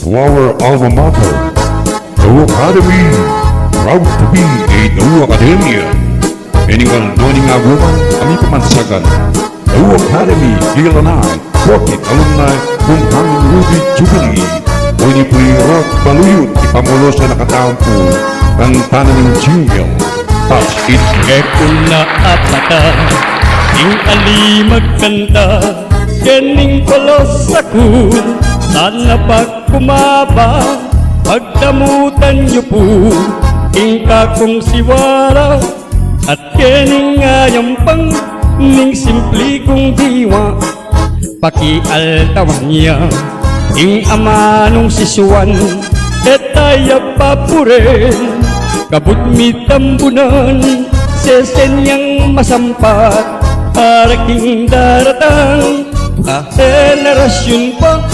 to our alma mater, Daw Academy. Proud to be a Daw Academia. Anyone joining aguman, kami pamansagan. Daw Academy, Ilanay, 40th alumni kung hanging Ruby Jubilee. Pwede po'y rock baluyot, ipamulo sa nakatampo, kanta ng jingle. Touch it. Eko na apata, ing ali magkanta, kening kolos ako, sana pag kumaba, pagdamutan niyo po, ing kakong siwara, at kening ayampang, ning simpli kong diwa, pakialtawan niya, ing ama nung sisuan, etaya papuren, kabut mitambunan, sesenyang masampat, araking daratang, henerasyon pa,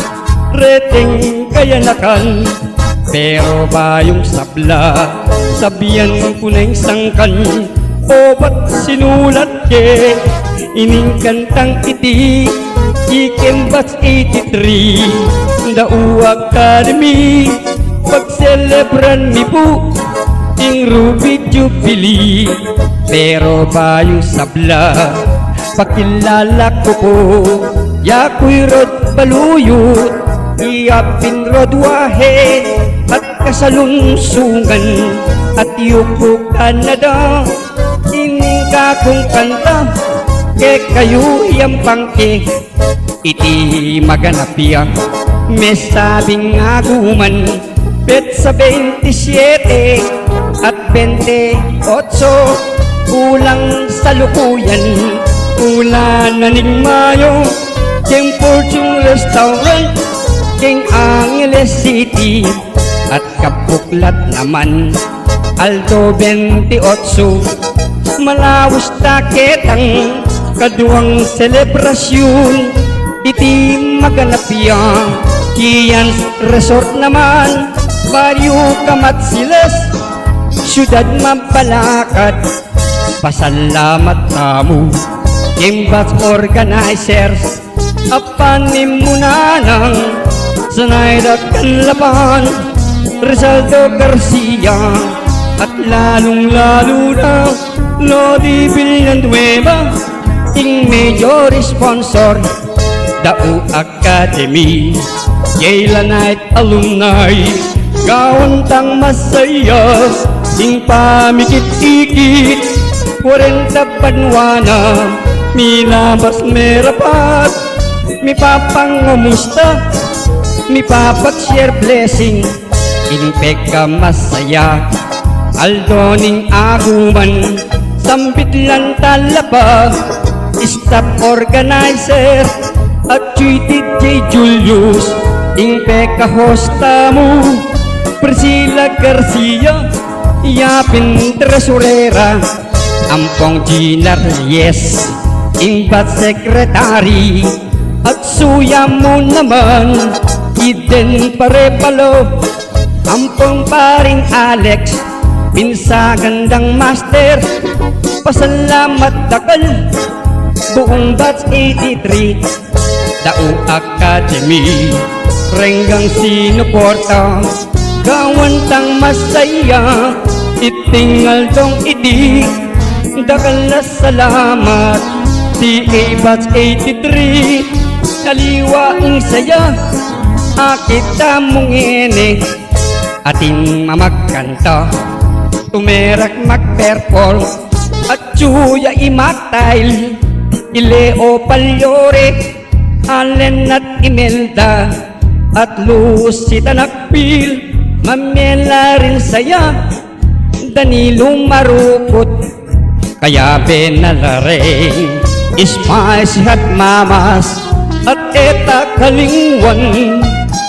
reteng kayanakan, pero bayong sabla, sabihan ko na yung sangkan, o ba't sinulat ke, ining kantang iti, ikem batch 83, Daw Academy, pagselebran mi po, ing Ruby Jubilee, pero bayong sabla, pakilala ko po, yakoy rod baluyot, iyapin rod wahe, at kasalunsungan, at yuko Canada, ining kakong kanta, ke kayo iyang pangke, iti maganapiang, may sabing aguman, bet sa 27 at 28 kulang sa lukuyan, ulan na ning Mayo, king Fortune Restaurant, king Angeles City, at Kapuklat naman, Aldo 28, Malawos taketang kaduang selebrasyon, iti maganapiyang, Kians Resort naman, Baryo Kamatsilas, Syudad Mampalakad, pasalamat kamo, Kimbats organizers, apanim muna ng Sanayda Kanlapan, Rizaldo Garcia, at lalong-lalo na Lodi Villanueva, ing major sponsor, Daw Academy, Yayla Night alumni, kawantang masaya, ing pamikit-ikit, 40 banwana, minabas merapat, mi papangumusta, mi papat-share blessing, ing peka masaya, aldoning aguman, sambit lang talapag, staff organizer, at DJ Julius, ing peka hosta mo, Priscilla Garcia, yapin tresurera, ampong Gina Reyes, ing bat secretary, at suya mo naman, Eden Parepalo, ampong paring Alex, pinsagandang master, pasalamat takal, buong batch 83, Daw Academy, renggang sinuporta, kawantang masaya, itingal dong iti, dakal na salamat, TA batch 83, kaliwaing saya, akita mong ene, ating mamagkanta, tumerak magperform, at Chuya Imaktail, Ileo Palyore, Allen at Imelda, at Lucy Tanakpil, Mamela rin saya, Danilo Marupot, kaya Benalaring, Spice at Mamas, at Eta Kalingwan,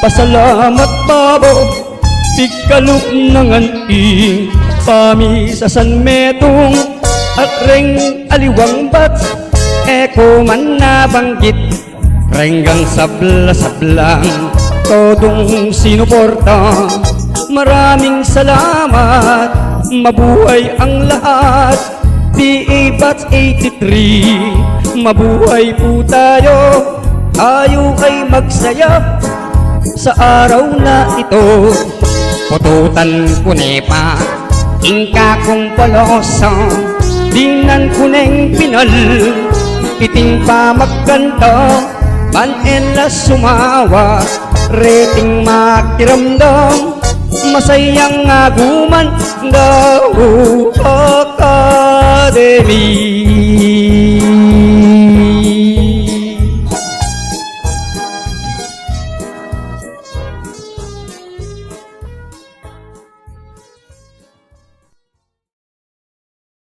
pasalamat babo, pigkalup nangan ing, pami sa San Metong, at reng aliwang bats, eko man nabanggit, renggang sabla-sablang, todong sinuporta, maraming salamat, mabuhay ang lahat, PA Batch 83, mabuhay po tayo, tayo ay magsaya, sa araw na ito. Pututan ko nepa, ingka kong palosa, dinan ko neng pinal, iting pa magkanta, manela sumawa, rating makiramdam, masayang aguman, daw Academy.